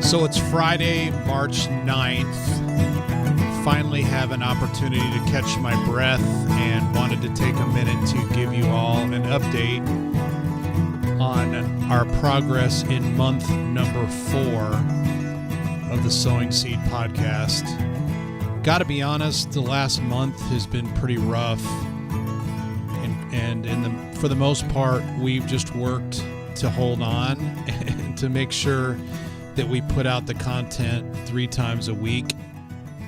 So it's Friday, March 9th. Finally have an opportunity to catch my breath and wanted to take a minute to give you all an update on our progress in month number 4 of the Sowing Seed podcast. Got to be honest, the last month has been pretty rough. And for the most part, we've just worked to hold on and to make sure that we put out the content 3 times a week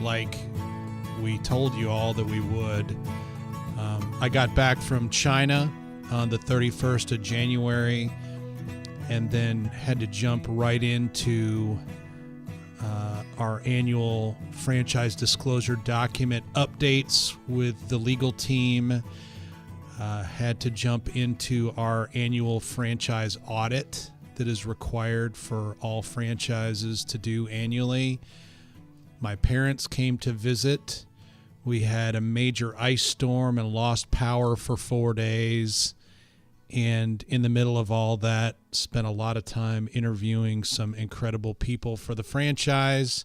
like we told you all that we would. I got back from China on the 31st of January and then had to jump right into our annual franchise disclosure document updates with the legal team. Had to jump into our annual franchise audit that is required for all franchises to do annually. My parents came to visit. We had a major ice storm and lost power for 4 days. And in the middle of all that, spent a lot of time interviewing some incredible people for the franchise.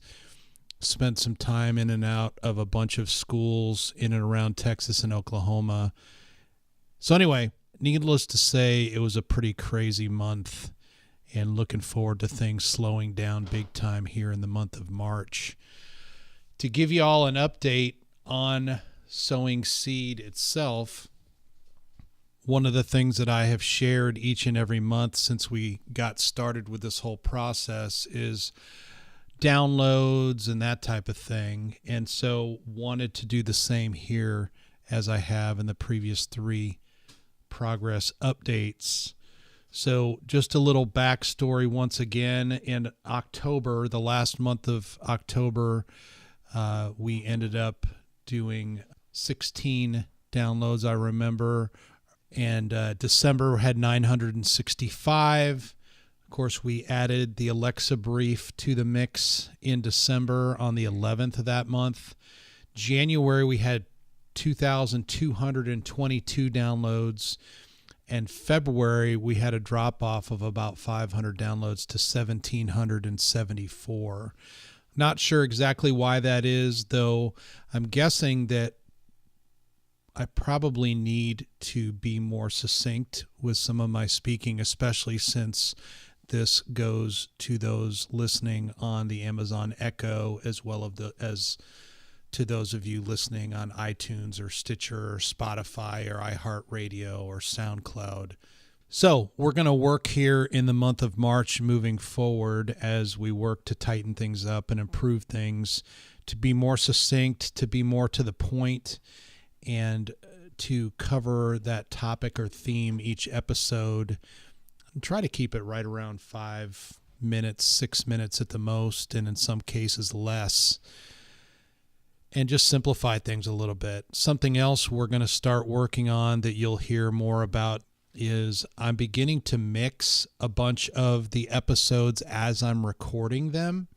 Spent some time in and out of a bunch of schools in and around Texas and Oklahoma. So anyway, needless to say, it was a pretty crazy month and looking forward to things slowing down big time here in the month of March. To give you all an update on Sowing Seed itself, one of the things that I have shared each and every month since we got started with this whole process is downloads and that type of thing. And so wanted to do the same here as I have in the previous 3 progress updates. So just a little backstory once again. In October, the last month of October, we ended up doing 16 downloads, I remember. And December had 965. Of course, we added the Alexa brief to the mix in December on the 11th of that month. January, we had 2,222 downloads. And February, we had a drop-off of about 500 downloads to 1,774. Not sure exactly why that is, though I'm guessing that I probably need to be more succinct with some of my speaking, especially since this goes to those listening on the Amazon Echo as well as to those of you listening on iTunes or Stitcher or Spotify or iHeartRadio or SoundCloud. So we're going to work here in the month of March moving forward as we work to tighten things up and improve things, to be more succinct, to be more to the point, and to cover that topic or theme each episode and try to keep it right around 5 minutes, 6 minutes at the most, and in some cases less. And just simplify things a little bit. Something else we're going to start working on that you'll hear more about is I'm beginning to mix a bunch of the episodes as I'm recording them.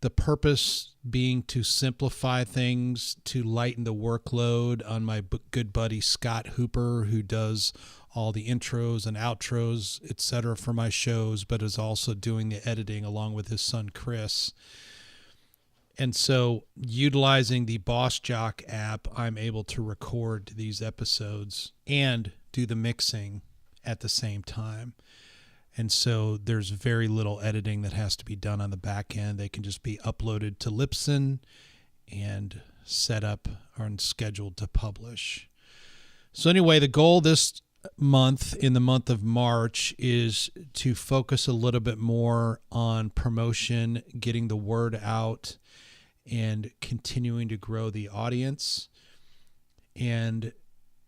The purpose being to simplify things, to lighten the workload on my good buddy Scott Hooper, who does all the intros and outros, etc. for my shows, but is also doing the editing along with his son Chris. And so utilizing the Boss Jock app, I'm able to record these episodes and do the mixing at the same time. And so there's very little editing that has to be done on the back end. They can just be uploaded to Libsyn and set up and scheduled to publish. So anyway, the goal this month, in the month of March, is to focus a little bit more on promotion, getting the word out, and continuing to grow the audience and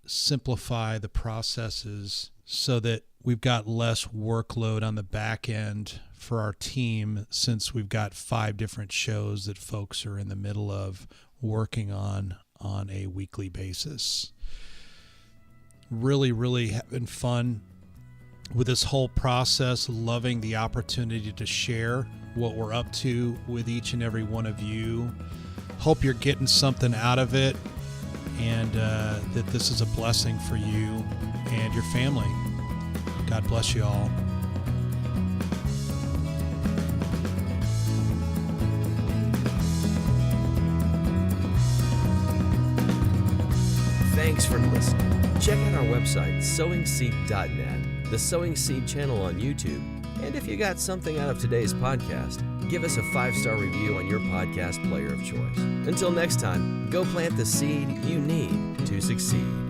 simplify the processes so that we've got less workload on the back end for our team, since we've got 5 different shows that folks are in the middle of working on a weekly basis. Really having fun with this whole process, loving the opportunity to share what we're up to with each and every one of you. Hope you're getting something out of it, and that this is a blessing for you and your family. God bless you all. Thanks for listening. Check out our website, sowingseed.net, the Sowing Seed channel on YouTube, and if you got something out of today's podcast, give us a 5-star review on your podcast player of choice. Until next time, go plant the seed you need to succeed.